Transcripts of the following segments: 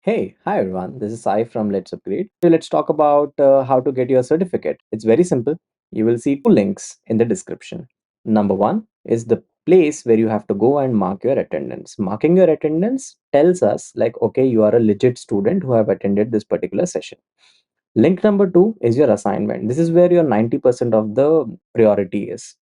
Hi everyone. This is Sai from Let's Upgrade. So let's talk about how to get your certificate. It's very simple. You will see two links in the description. Number one is the place where you have to go and mark your attendance. Marking your attendance tells us like, okay, you are a legit student who have attended this particular session. Link number two is your assignment. This is where your 90% of the priority is.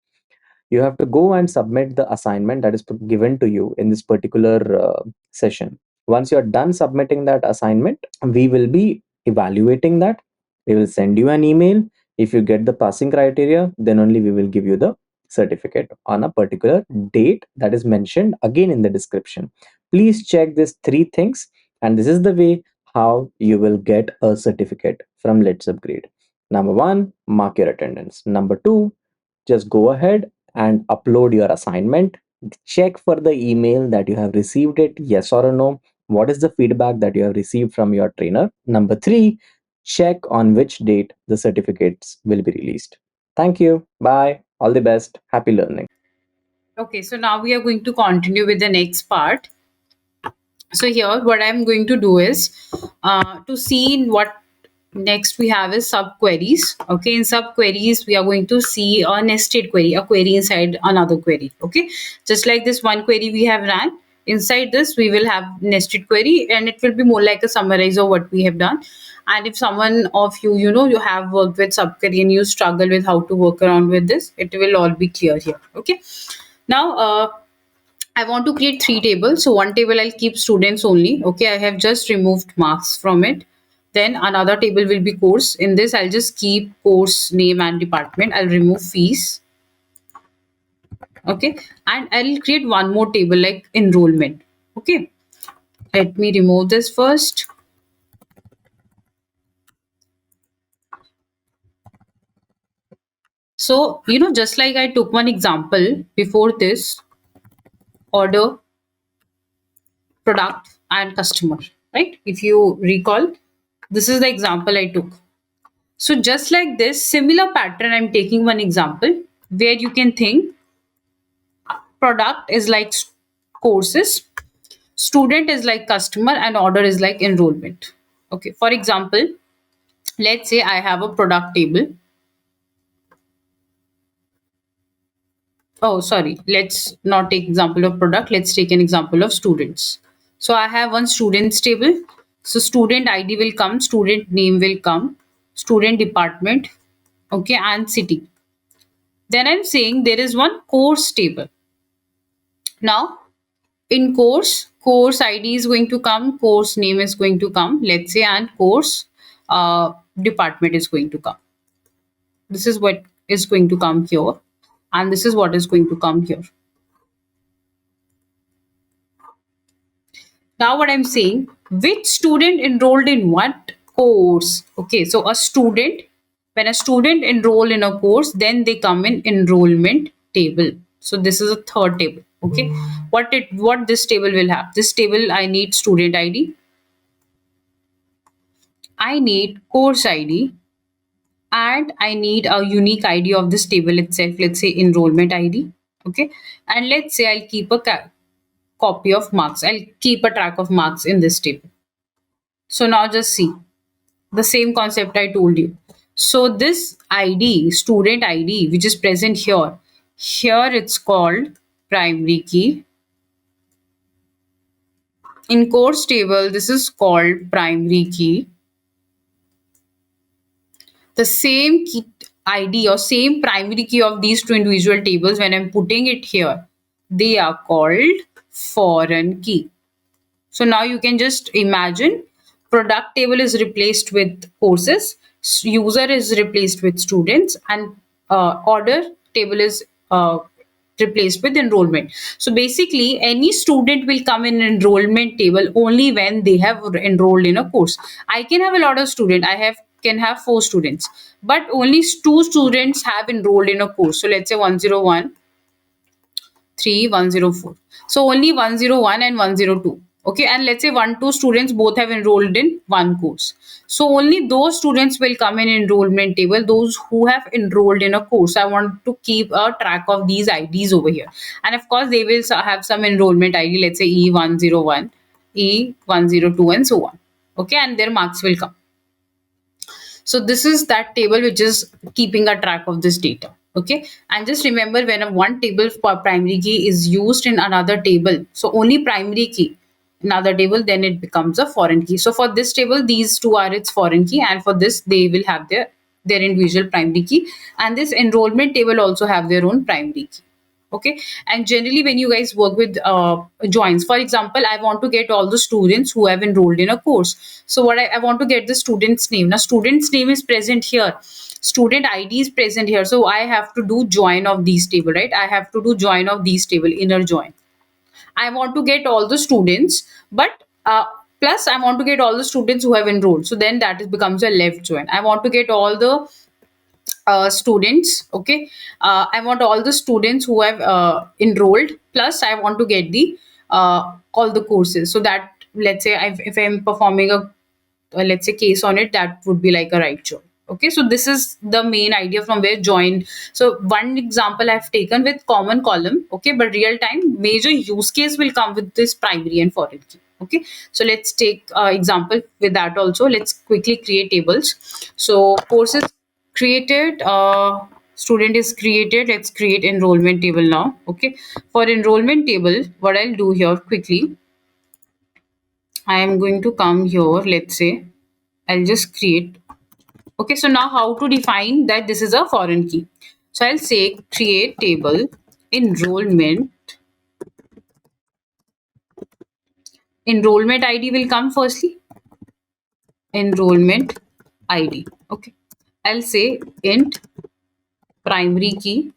You have to go and submit the assignment that is given to you in this particular session. Once you're done submitting that assignment, we will be evaluating that. We will send you an email. If you get the passing criteria, then only we will give you the certificate on a particular date that is mentioned again in the description. Please check these three things, and this is the way how you will get a certificate from Let's Upgrade. Number one, mark your attendance. Number two, just go ahead and upload your assignment. Check for the email that you have received it, yes or no. What is the feedback that you have received from your trainer? Number three, check on which date the certificates will be released. Thank you. Bye. All the best. Happy learning. Okay, so now we are going to continue with the next part. So here, what I'm going to do is to see in what next we have is subqueries. Okay, in subqueries, we are going to see a nested query, a query inside another query. Okay, just like this one query we have ran. Inside this, we will have nested query, and it will be more like a summarize of what we have done. And if someone of you, you have worked with subquery and you struggle with how to work around with this, it will all be clear here. Okay, now I want to create three tables. So one table I'll keep students only. Okay, I have just removed marks from it. Then another table will be course. In this, I'll just keep course name and department. I'll remove fees. Okay, and I'll create one more table like enrollment. Okay, let me remove this first. So, just like I took one example before this, order, product, and customer, right? If you recall, this is the example I took. So just like this, similar pattern, I'm taking one example where you can think product is like courses, student is like customer, and order is like enrollment. Okay, for example, let's say I have a product table. Oh, sorry, let's not take example of product. Let's take an example of students. So I have one students table. So student ID will come, student name will come, student department, okay, and city. Then I'm saying there is one course table. Now, in course ID is going to come, course name is going to come, let's say, and course department is going to come. This is what is going to come here, and this is what is going to come here. Now, what I'm saying, which student enrolled in what course? Okay, so when a student enroll in a course, then they come in enrollment table. So this is a third table. Okay, what this table will have? This table I need student ID, I need course ID, and I need a unique ID of this table itself. Let's say enrollment ID. Okay, and let's say I'll keep a copy of marks. I'll keep a track of marks in this table. So now just see the same concept I told you. So this ID, student ID, which is present here it's called primary key. In course table, this is called primary key. The same key ID or same primary key of these two individual tables, when I'm putting it here, they are called foreign key. So now you can just imagine product table is replaced with courses, user is replaced with students, and order table is replaced with enrollment. So basically, any student will come in enrollment table only when they have enrolled in a course. I can have a lot of students. I have can have four students, but only two students have enrolled in a course. So let's say 101 104. So only 101 and 102. Okay, and let's say 1 2 students both have enrolled in one course. So only those students will come in enrollment table, those who have enrolled in a course. I want to keep a track of these IDs over here. And of course, they will have some enrollment ID, let's say E101, E102, and so on. Okay, and their marks will come. So this is that table which is keeping a track of this data. Okay, and just remember, when a one table for primary key is used in another table, so only primary key in another table, then it becomes a foreign key. So for this table, these two are its foreign key, and for this they will have their individual primary key, and this enrollment table also have their own primary key. Okay, and generally when you guys work with joins, for example, I want to get all the students who have enrolled in a course. So what I want to get the student's name. Now student's name is present here, student id is present here, so I have to do join of these table, right? I have to do join of these table, inner join. I want to get all the students, but plus I want to get all the students who have enrolled, so then that is becomes a left join. I want to get all the students. Okay, I want all the students who have enrolled, plus I want to get the all the courses, so that let's say if I'm performing a let's say case on it, that would be like a right join. Okay, so this is the main idea from where join. So one example I've taken with common column, okay, but real time major use case will come with this primary and foreign key. Okay, so let's take example with that also. Let's quickly create tables. So courses created, student is created. Let's create enrollment table now. Okay, for enrollment table, what I'll do here quickly, I am going to come here. Let's say I'll just create. Okay, so now how to define that this is a foreign key? So I'll say create table enrollment. Enrollment ID will come firstly. Enrollment ID. Okay, I'll say int primary key.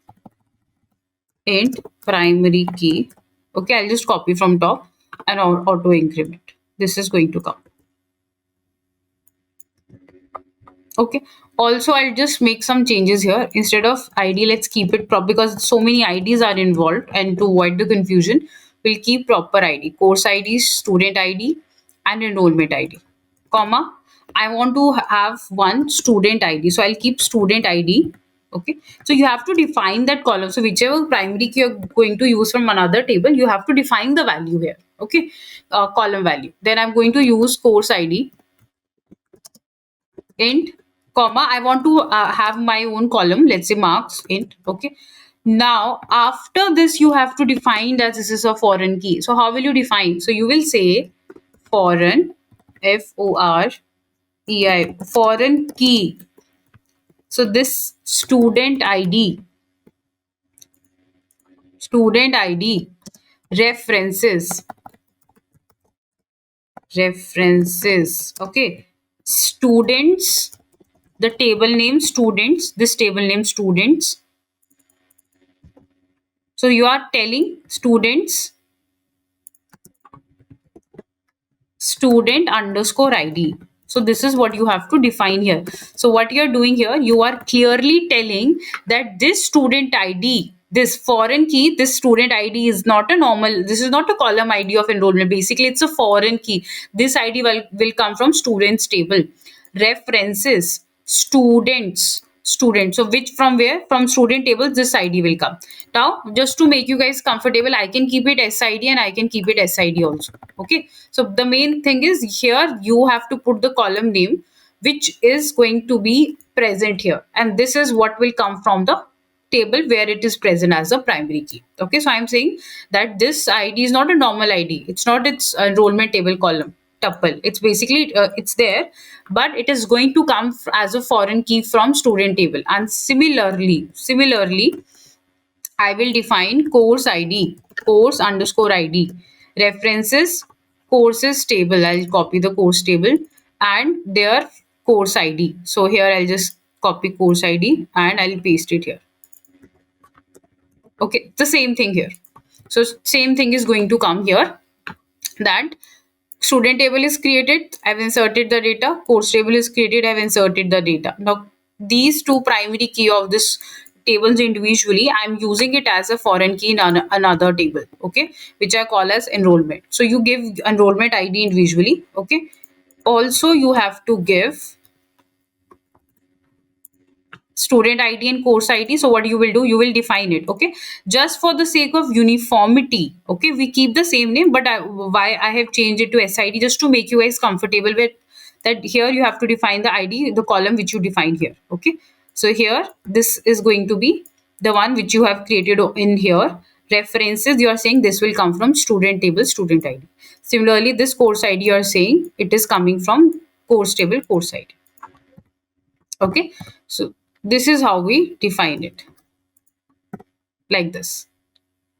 Int primary key. Okay, I'll just copy from top and auto increment. This is going to come. Okay, also I'll just make some changes here. Instead of id, let's keep it prop, because so many ids are involved, and to avoid the confusion, we'll keep proper id, course id, student id, and enrollment id, comma. I want to have one student id, so I'll keep student id. Okay, so you have to define that column. So whichever primary key you're going to use from another table, you have to define the value here. Okay, column value. Then I'm going to use course id, int, comma, I want to have my own column, let's say marks int. Okay, now after this you have to define that this is a foreign key. So how will you define? So you will say foreign, FOREI, foreign key. So this student id references, okay, students, the table name students, this table name students. So you are telling students, student underscore id. So this is what you have to define here. So what you're doing here, you are clearly telling that this student id, this foreign key, this student id is not a normal, this is not a column id of enrollment. Basically it's a foreign key. This id will come from students table. References, students, so which, from where, from student tables this id will come. Now just to make you guys comfortable, I can keep it sid and I can keep it sid also. Okay, so the main thing is here you have to put the column name which is going to be present here, and this is what will come from the table where it is present as a primary key. Okay, so I'm saying that this id is not a normal id, it's not its enrollment table column tuple. It's basically it's there, but it is going to come as a foreign key from student table. And similarly I will define course id, course underscore id, references, courses table. I'll copy the course table and their course id. So here I'll just copy course id and I'll paste it here. Okay, the same thing here. So same thing is going to come here, that student table is created, I've inserted the data, course table is created, I've inserted the data. Now these two primary key of this tables individually, I'm using it as a foreign key in another table, okay, which I call as enrollment. So you give enrollment id individually. Okay, also you have to give student id and course id. So what you will do, you will define it. Okay, just for the sake of uniformity, okay, we keep the same name, but why I have changed it to sid, just to make you guys comfortable with that here you have to define the ID, the column which you define here. Okay, so here this is going to be the one which you have created in here. References, you are saying this will come from student table, student ID. Similarly, this course ID, you are saying it is coming from course table, course ID. Okay, so this is how we define it, like this.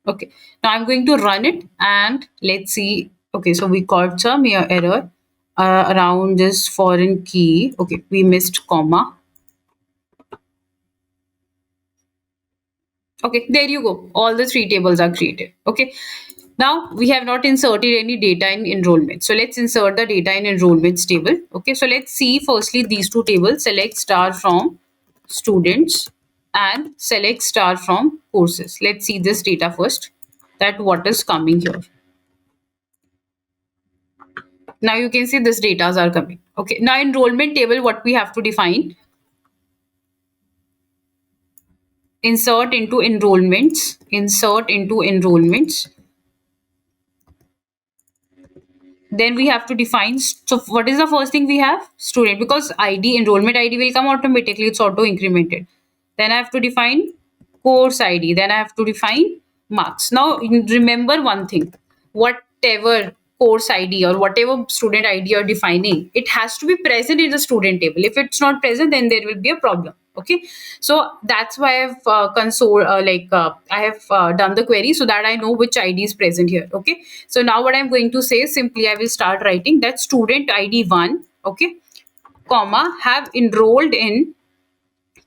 Okay, now I'm going to run it and let's see. Okay, so we got some here error around this foreign key. Okay, we missed comma. Okay, there you go. All the three tables are created. Okay, now we have not inserted any data in enrollment. So let's insert the data in enrollments table. Okay, so let's see firstly these two tables. Select star from students and select star from courses. Let's see this data first, that what is coming here. Now you can see this data are coming. Okay, now enrollment table, what we have to define, insert into enrollments. Then we have to define, so what is the first thing we have? Student, because ID, enrollment ID will come automatically, it's auto incremented. Then I have to define course ID, then I have to define marks. Now remember one thing, whatever course ID or whatever student ID you're defining, it has to be present in the student table. If it's not present, then there will be a problem. Okay, so that's why I've I have done the query so that I know which ID is present here. Okay, so now what I'm going to say is simply I will start writing that student ID 1, okay, comma, have enrolled in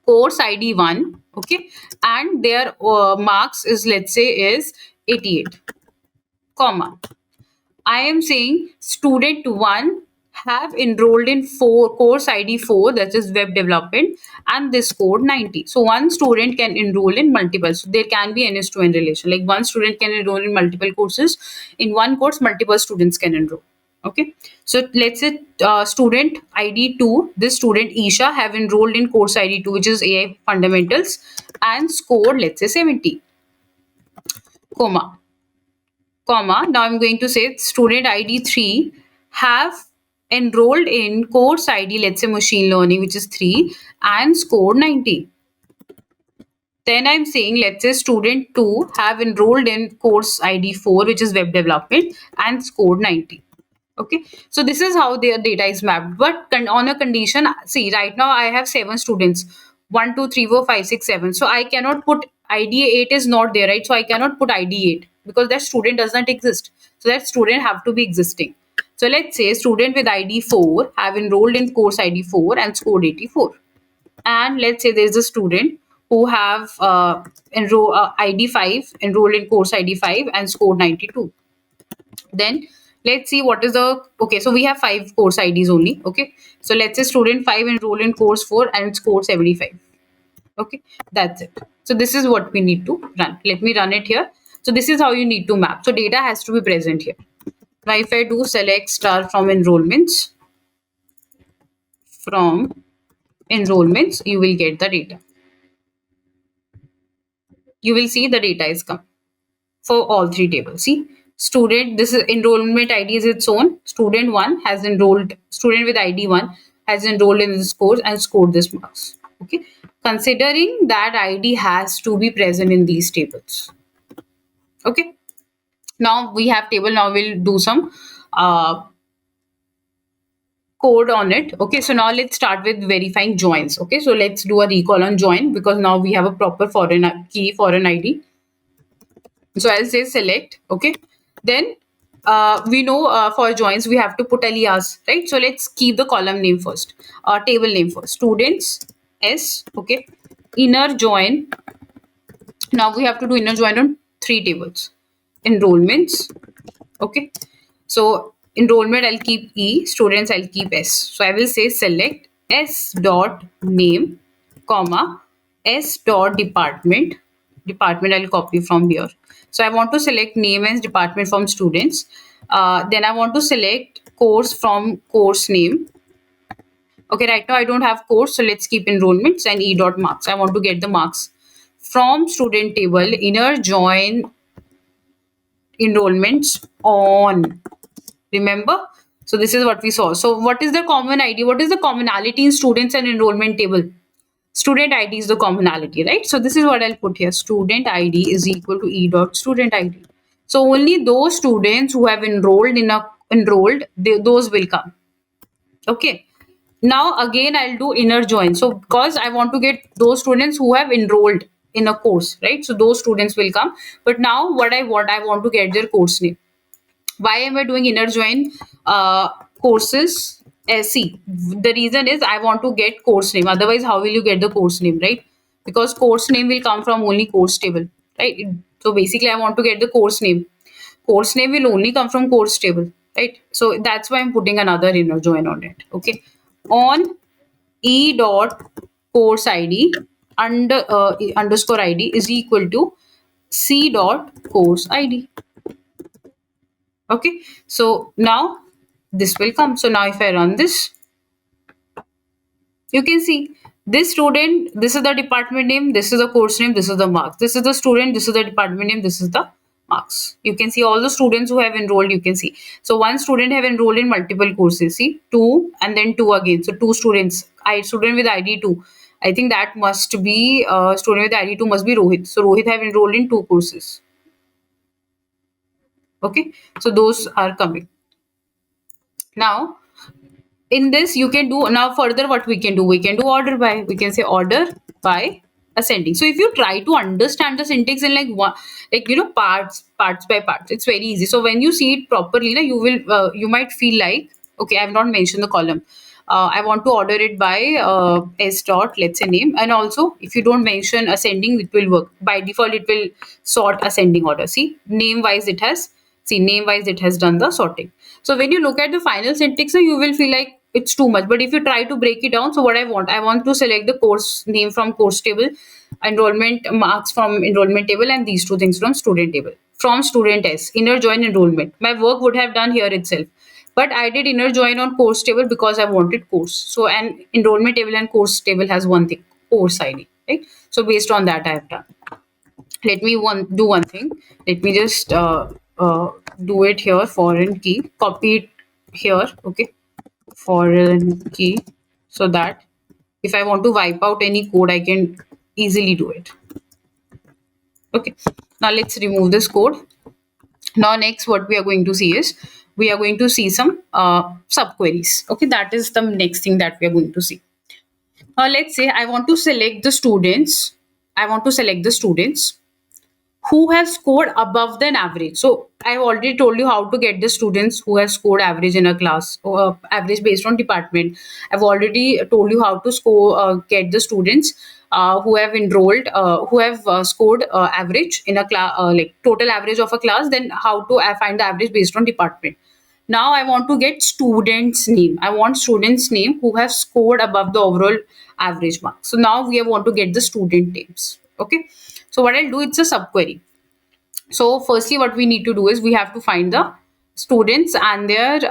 course ID 1, okay, and their marks is, let's say, is 88, comma, I am saying student 1 have enrolled in course ID 4, that is web development, and this code 90. So one student can enroll in multiple. So there can be n is to n relation. Like one student can enroll in multiple courses. In one course, multiple students can enroll. Okay. So let's say student ID 2, this student Isha have enrolled in course ID 2, which is AI fundamentals, and scored, let's say, 70, comma, comma. Now I'm going to say student ID 3 have enrolled in course ID, let's say machine learning, which is 3, and scored 90. Then I'm saying, let's say student 2 have enrolled in course ID 4, which is web development, and scored 90. Okay, so this is how their data is mapped. But on a condition, see, right now I have 7 students, 1 2 3 4 5 6 7. So I cannot put ID 8 is not there, right? So I cannot put ID 8 because that student does not exist. So that student have to be existing. So let's say student with ID 4 have enrolled in course ID 4 and scored 84. And let's say there's a student who have ID 5, enrolled in course ID 5 and scored 92. Then let's see what is the, okay, so we have 5 course IDs only. Okay, so let's say student 5 enroll in course 4 and score 75. Okay, that's it. So this is what we need to run. Let me run it here. So this is how you need to map. So data has to be present here. Now if I do select star from enrollments, you will get the data. You will see the data is come for all 3 tables. See, student, this is enrollment ID is its own. Student 1 has enrolled, student with ID 1 has enrolled in this course and scored this marks. Okay, considering that ID has to be present in these tables. Okay, now we have table. Now we'll do some code on it. Okay, so now let's start with verifying joins. Okay, so let's do a recall on join because now we have a proper foreign key, foreign ID. So I'll say select. Okay, then we know for joins we have to put alias, right? So let's keep the column name first, table name first, students s. Okay, inner join. Now we have to do inner join on 3 tables, enrollments. Okay, so enrollment I'll keep E, students I'll keep S. So I will say select S dot name, comma, S dot department. Department I'll copy from here. So I want to select name and department from students. Then I want to select course from course name. Okay, right now I don't have course, so let's keep enrollments and E dot marks. I want to get the marks from student table, inner join enrollments on. Remember, So this is what we saw. So what is the common ID? What is the commonality in students and enrollment table? Student ID is the commonality, right? So this is what I'll put here. Student ID is equal to E dot student ID. So only those students who have enrolled, those will come. Okay. Now again I'll do inner join. So because I want to get those students who have enrolled in a course, right? So those students will come. But now what I want to get their course name. Why am I doing inner join courses? See, the reason is I want to get course name. Otherwise, how will you get the course name, right? Because course name will come from only course table, right? So basically, I want to get the course name. Course name will only come from course table, right? So that's why I'm putting another inner join on it. Okay, on e dot course id underscore id is equal to c dot course id. Okay, so now this will come. So now if I run this, you can see this student, this is the department name, this is the course name, this is the marks. This is the student, this is the department name, this is the marks. You can see all the students who have enrolled, you can see. So one student have enrolled in multiple courses, see, two and then two again. So two students, student with ID 2. I think that must be student with ID 2 must be Rohit. So Rohit have enrolled in two courses. Okay, so those are coming. Now in this you can do now further what we can do order by, we can say order by ascending. So if you try to understand the syntax in like one, like parts by parts, it's very easy. So when you see it properly you will you might feel like, okay, I have not mentioned the column. I want to order it by s dot, let's say name, and also if you don't mention ascending it will work by default, it will sort ascending order. See, name wise it has, see, name wise it has done the sorting. So when you look at the final syntax you will feel like it's too much, but if you try to break it down, so what I want to select the course name from course table, enrollment marks from enrollment table, and these two things from student table. From student s inner join enrollment, my work would have done here itself, but I did inner join on course table because I wanted course. So an enrollment table and course table has one thing, course id, right? So based on that I have done. Let me do one thing. Let me just do it here, foreign key, copy it here. Okay, foreign key, so that if I want to wipe out any code I can easily do it. Okay, now let's remove this code. Now next what we are going to see is we are going to see some subqueries. Okay, that is the next thing that we are going to see. Let's say I want to select the students. I want to select the students who have scored above than average. So I've already told you how to get the students who have scored average in a class, or average based on department. I've already told you how to get the students who have enrolled, who have scored average in a class, like total average of a class. Then how to find the average based on department. Now I want to get students name. I want students name who have scored above the overall average mark. So now we want to get the student names. Okay, so what I'll do, it's a subquery. So firstly what we need to do is we have to find the students and their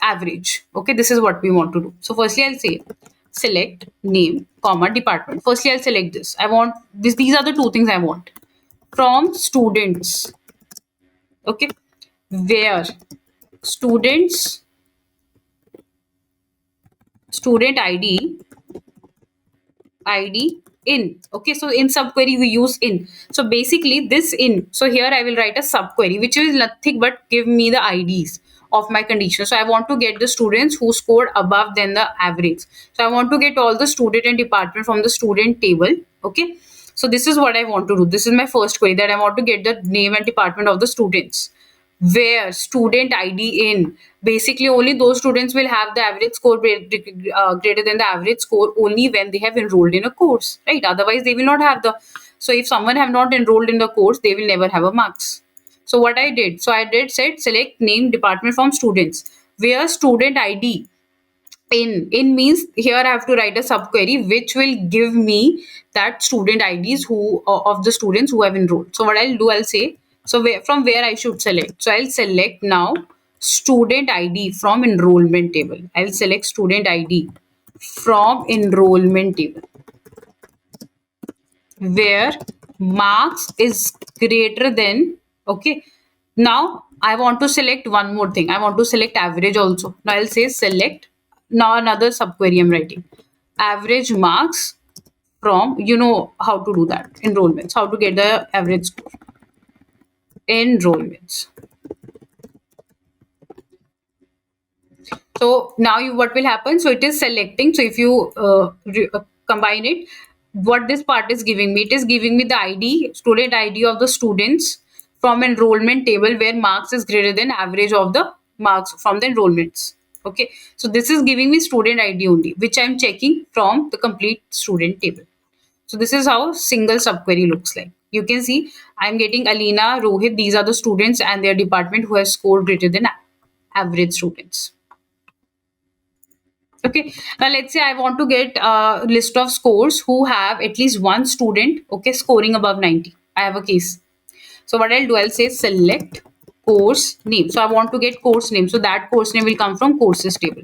average. Okay, this is what we want to do. So firstly I'll say select name comma department. Firstly I'll select this. I want this, these are the two things I want from students. Okay, where students, student id in. Okay, so in subquery we use in. So basically this in, so here I will write a subquery which is nothing but give me the ids of my condition. So I want to get the students who scored above than the average. So I want to get all the student and department from the student table. Okay, so this is what I want to do. This is my first query, that I want to get the name and department of the students. Where student id in, basically only those students will have the average score greater than the average score only when they have enrolled in a course, right? Otherwise they will not have the, so if someone have not enrolled in the course they will never have a marks. So what I did, so I did said select name department from students where student id in means here I have to write a subquery which will give me that student IDs who of the students who have enrolled. So what I'll do, I'll say, so where, from where I should select. So I'll select now student ID from enrollment table. I'll select student ID from enrollment table where marks is greater than, okay, now I want to select one more thing. I want to select average also. Now I'll say select. Now another subquery I'm writing. Average marks from, you know how to do that. Enrollments. How to get the average score. Enrollments. So now you, what will happen? So it is selecting. So if you combine it, what this part is giving me, it is giving me the ID, student ID of the students from enrollment table where marks is greater than average of the marks from the enrollments. Okay, so this is giving me student ID only, which I'm checking from the complete student table. So this is how single subquery looks like. You can see I'm getting Alina, Rohit. These are the students and their department who has scored greater than average students. Okay, now let's say I want to get a list of scores who have at least one student, okay, scoring above 90. I have a case. So what I'll do, I'll say select course name. So I want to get course name. So that course name will come from courses table.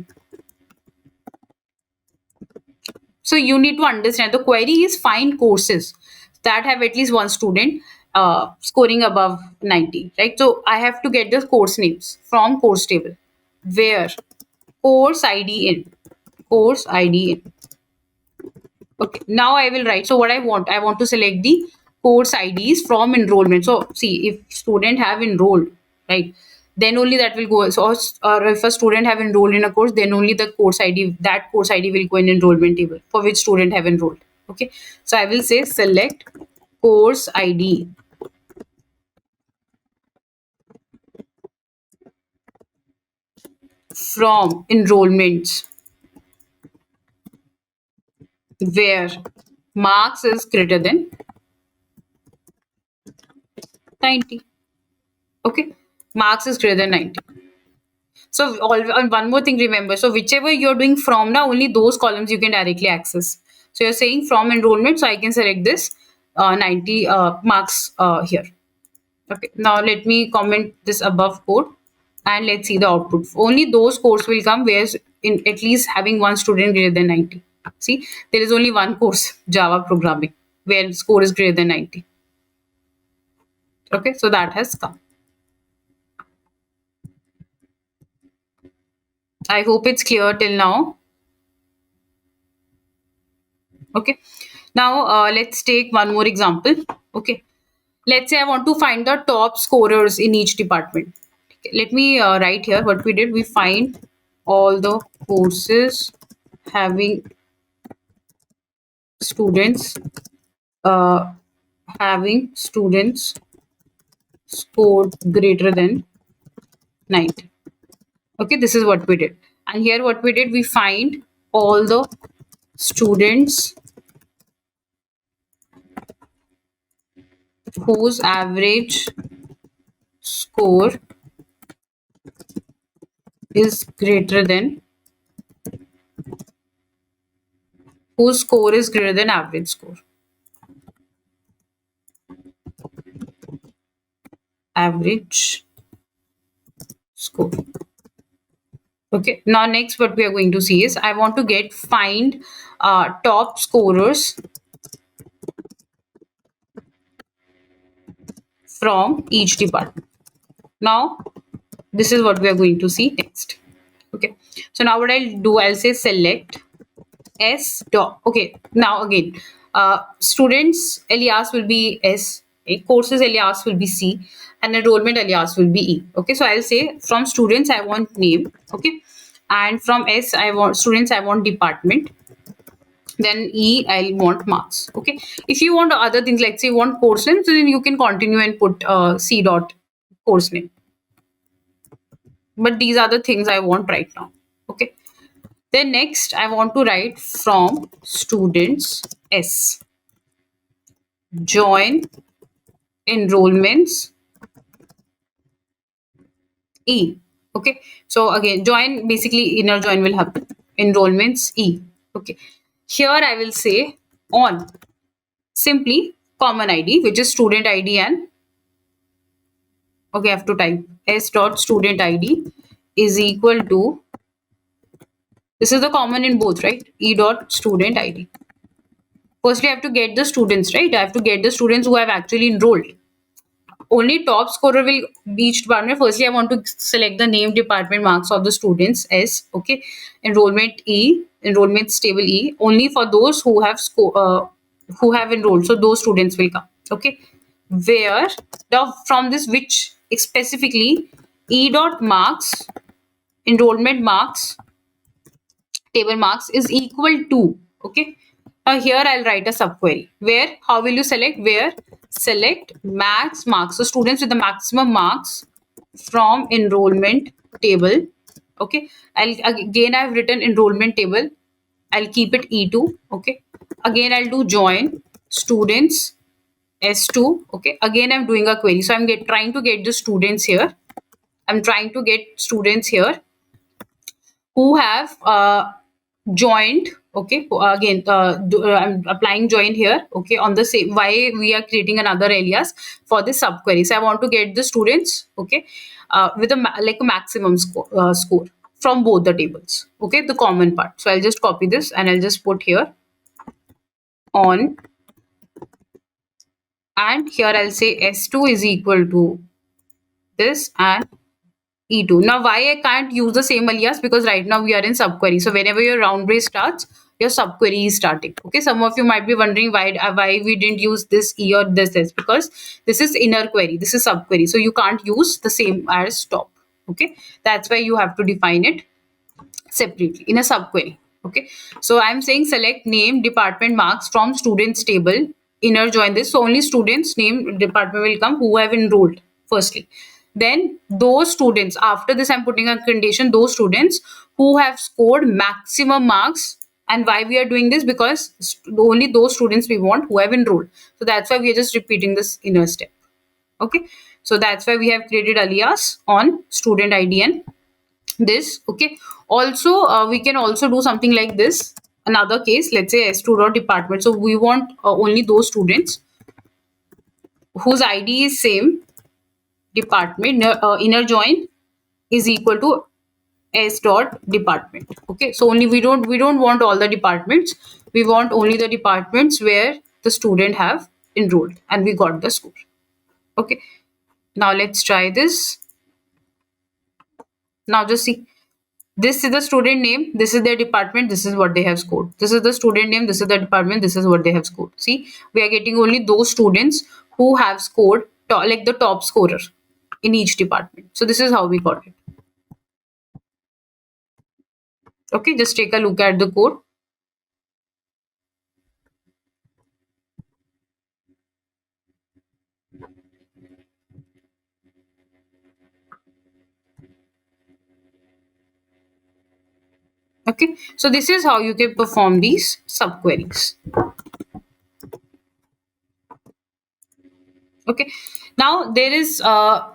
So you need to understand the query is find courses that have at least one student scoring above 90, right? So I have to get the course names from course table where course ID in, course ID in. Okay, now I will write. So what I want to select the course IDs from enrollment. So see, if student have enrolled, right, then only that will go. So or if a student have enrolled in a course, then only the course ID, that course ID will go in enrollment table for which student have enrolled. Okay, so I will say select course ID from enrollments where marks is greater than 90. Okay, marks is greater than 90. So and one more thing, remember. So whichever you're doing from now, only those columns you can directly access. So you're saying from enrollment, so I can select this 90 marks here. Okay. Now let me comment this above code, and let's see the output. Only those courses will come where in at least having one student greater than 90. See, there is only one course Java programming where score is greater than 90. Okay, so that has come. I hope it's clear till now. Okay. Now let's take one more example. Okay. Let's say I want to find the top scorers in each department. Okay, let me write here what we did. We find all the courses having students uh, having students scored greater than 90. Okay, this is what we did. And here what we did, we find all the students whose average score is greater than, whose score is greater than average score. Average score. Okay. Now next what we are going to see is I want to get find top scorers from each department. Now this is what we are going to see next. Okay. So now what I'll do, I'll say select S dot. Okay. Now again, students alias will be S. Okay, courses alias will be C, and enrollment alias will be E. Okay. So I'll say from students I want name. Okay. And from S I want students, I want department. Then E I want marks. Okay. If you want other things like say you want course name, so then you can continue and put C dot course name. But these are the things I want right now. Okay. Then next, I want to write from students S. Join enrollments E. Okay. So again, join basically inner join will happen. Enrollments E. Okay. Here I will say on simply common ID, which is student ID and okay, I have to type S dot student ID is equal to, this is the common in both, right? E dot student ID. Firstly, I have to get the students, right? I have to get the students who have actually enrolled. only top scorer will be each department. Firstly, I want to select the name, department, marks of the students S. Okay, enrollment E, enrollment table E. Only for those who have enrolled. So those students will come. Okay, where the from this which specifically E dot marks, enrollment marks, table marks is equal to. Okay, here I'll write a subquery where how will you select, where select max marks, so students with the maximum marks from enrollment table. Okay, I'll again, I've written enrollment table, I'll keep it E2. Okay, again I'll do join students S2. Okay, again I'm doing a query, so I'm trying to get the students here, I'm trying to get students here who have joined. Okay, again I'm applying join here. Okay, on the same, why we are creating another alias for this subquery. So I want to get the students, okay, with a like a maximum score from both the tables. Okay, the common part. So I'll just copy this and I'll just put here on, and here I'll say S2 is equal to this and E2. Now, why I can't use the same alias? Because right now we are in subquery. So whenever your round brace starts, your subquery is starting. Okay. Some of you might be wondering why we didn't use this E or this S, because this is inner query. This is subquery. So you can't use the same as top. Okay. That's why you have to define it separately in a subquery. Okay, so I'm saying select name, department, marks from students table, inner join this, so only students name, department will come who have enrolled firstly. Then those students, after this I'm putting a condition, those students who have scored maximum marks. And why we are doing this? Because only those students we want who have enrolled, so that's why we are just repeating this inner step. Okay, so that's why we have created alias on student ID and this. Okay, also we can also do something like this, another case, let's say S2 dot department, so we want only those students whose ID is same department, inner join is equal to S dot department. Okay, so only we don't want all the departments, we want only the departments where the student have enrolled and we got the score. Okay, now let's try this. Now just see, this is the student name, this is their department, this is what they have scored. This is the student name, this is the department, this is what they have scored. See, we are getting only those students who have scored like the top scorer in each department. So this is how we got it. Okay, just take a look at the code. Okay, so this is how you can perform these subqueries. Okay, now there is a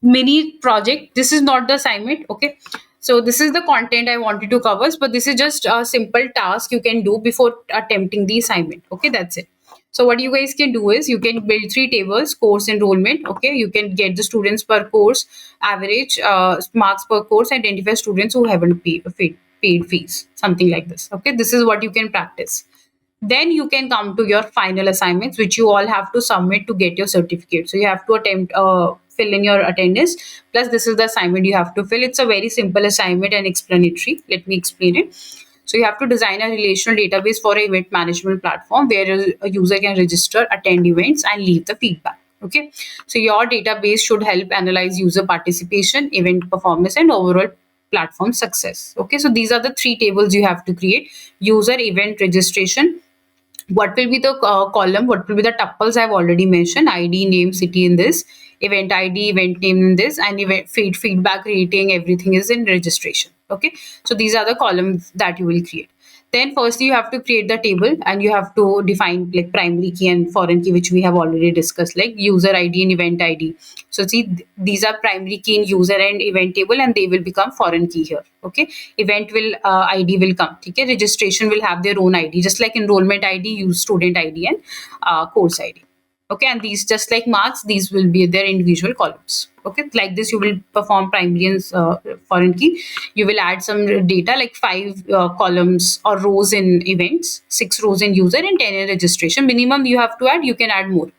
mini project, this is not the assignment. Okay, so this is the content I wanted to cover, but this is just a simple task you can do before attempting the assignment. Okay, that's it. So what you guys can do is you can build three tables: course, enrollment. Okay, you can get the students per course, average marks per course, identify students who haven't paid fees, something like this. Okay, this is what you can practice. Then you can come to your final assignments, which you all have to submit to get your certificate. So you have to attempt fill in your attendance, plus this is the assignment you have to fill. It's a very simple assignment and explanatory. Let me explain it. So you have to design a relational database for an event management platform where a user can register, attend events, and leave the feedback. Okay, so your database should help analyze user participation, event performance, and overall platform success. Okay, so these are the three tables you have to create: user, event, registration. What will be the column, what will be the tuples I've already mentioned: ID, name, city in this, event ID, event name in this, and event feedback, rating, everything is in registration. Okay, so these are the columns that you will create. Then firstly you have to create the table and you have to define like primary key and foreign key, which we have already discussed, like user ID and event ID. So see, these are primary key in user and event table, and they will become foreign key here. Okay, event will ID will come. Okay, registration will have their own ID, just like enrollment ID use student ID and course ID. Okay, and these, just like marks, these will be their individual columns. Okay, like this you will perform primary and foreign key. You will add some data like 5 columns or rows in events, 6 rows in user, and 10 in registration. Minimum you have to add, you can add more.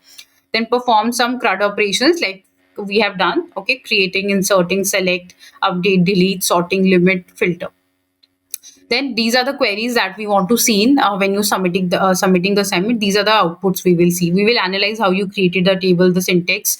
Then perform some CRUD operations like we have done, okay, creating, inserting, select, update, delete, sorting, limit, filter. Then these are the queries that we want to see in when you submitting the assignment. These are the outputs we will see. We will analyze how you created the table, the syntax,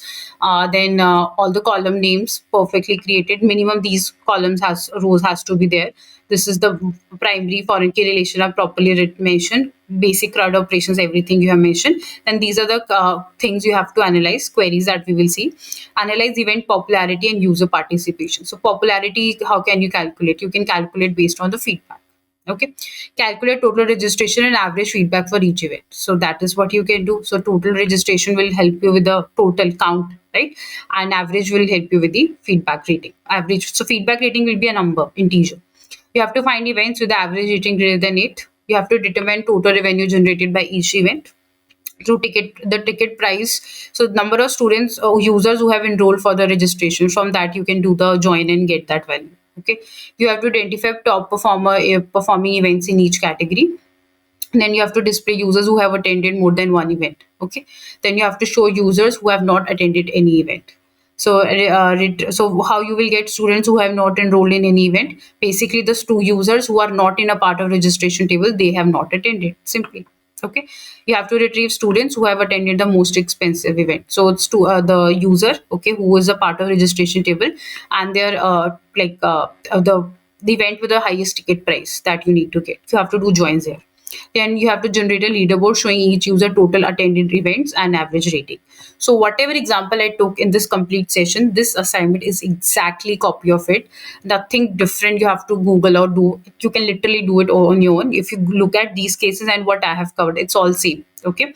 then all the column names perfectly created. Minimum these columns has rows has to be there. This is the primary foreign key relation are properly mentioned. Basic CRUD operations, everything you have mentioned. And these are the things you have to analyze, queries that we will see. Analyze event popularity and user participation. So popularity, how can you calculate? You can calculate based on the feedback. Okay, calculate total registration and average feedback for each event. So that is what you can do. So total registration will help you with the total count, right? And average will help you with the feedback rating. Average. So feedback rating will be a number, integer. You have to find events with the average rating greater than 8. You have to determine total revenue generated by each event through ticket price. So number of students or users who have enrolled for the registration, from that you can do the join and get that value. Okay, you have to identify top performing events in each category. And then you have to display users who have attended more than one event. Okay, then you have to show users who have not attended any event. So so how you will get students who have not enrolled in any event? Basically the two users who are not in a part of registration table, they have not attended simply. Okay, you have to retrieve students who have attended the most expensive event. So it's to the user, okay, who is a part of registration table, and their the event with the highest ticket price that you need to get. You have to do joins here. Then you have to generate a leaderboard showing each user total attended events and average rating. So whatever example I took in this complete session, this assignment is exactly copy of it. Nothing different you have to Google or do. You can literally do it on your own. If you look at these cases and what I have covered, it's all same. Okay.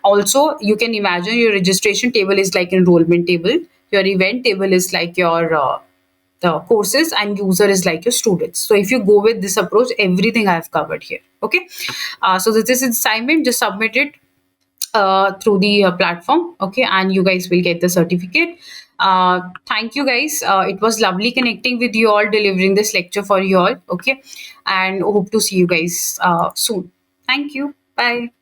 Also, you can imagine your registration table is like enrollment table. Your event table is like your the courses, and user is like your students. So if you go with this approach, everything I have covered here. Okay, so this is assignment. Just submit it through the platform. Okay, and you guys will get the certificate. Thank you guys. It was lovely connecting with you all, delivering this lecture for you all. Okay, and hope to see you guys soon. Thank you. Bye.